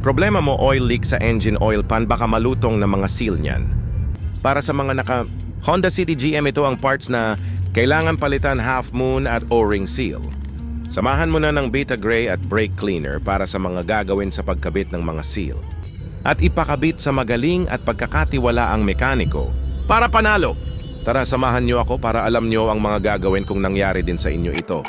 Problema mo oil leak sa engine oil pan, baka malutong na mga seal niyan. Para sa mga Honda City GM, ito ang parts na kailangan palitan: half moon at o-ring seal. Samahan mo na ng Beta Gray at brake cleaner para sa mga gagawin sa pagkabit ng mga seal. At ipakabit sa magaling at pagkakatiwalaang mekaniko para panalo. Tara, samahan niyo ako para alam niyo ang mga gagawin kung nangyari din sa inyo ito.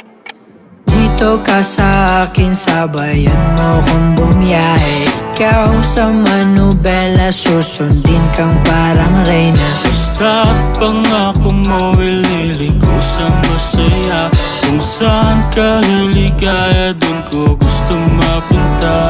Dito ka sa akin, sabayan mo kung bumiyahe. Ikaw sa manubela, susundin kang parang reyna. Basta pangako mo, ililiko sa masaya. Kung saan ka liligaya, dun ko gusto mapunta.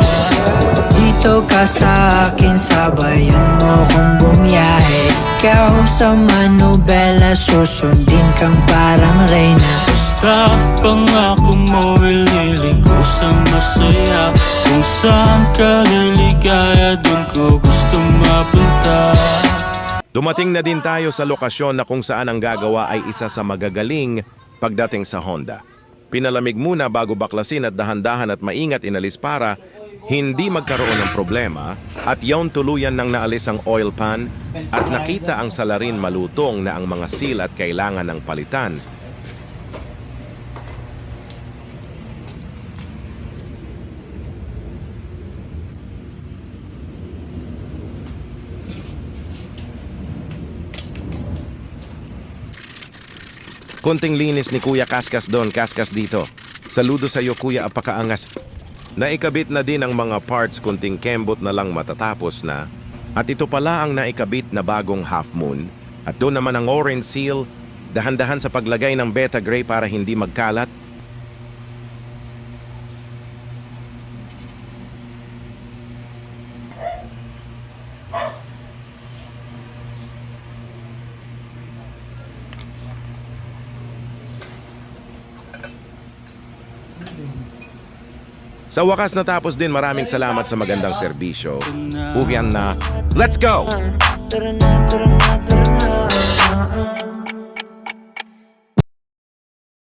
Dito ka sa akin, sabayan mo kung bumiyahe. Ikaw sa manubela, susundin kang parang reyna. Basta pangako mo, ililiko sa masaya. Kung saan ka liligaya, dun ko gusto mapunta. Dumating na din tayo sa lokasyon na kung saan ang gagawa ay isa sa magagaling pagdating sa Honda. Pinalamig muna bago baklasin at dahan-dahan at maingat inalis para hindi magkaroon ng problema, at yawn tuluyan nang naalis ang oil pan at nakita ang salarin malutong na ang mga seal at kailangan ng palitan. Konting linis ni Kuya Kaskas doon, Kaskas dito. Saludo sa iyo, Kuya, apakaangas. Naikabit na din ang mga parts, kunting kembot na lang matatapos na. At ito pala ang naikabit na bagong half moon. At doon naman ang orange seal, dahan-dahan sa paglagay ng Beta Gray para hindi magkalat. Sa wakas natapos din, maraming salamat sa magandang serbisyo. Uvian na, let's go! Tara na,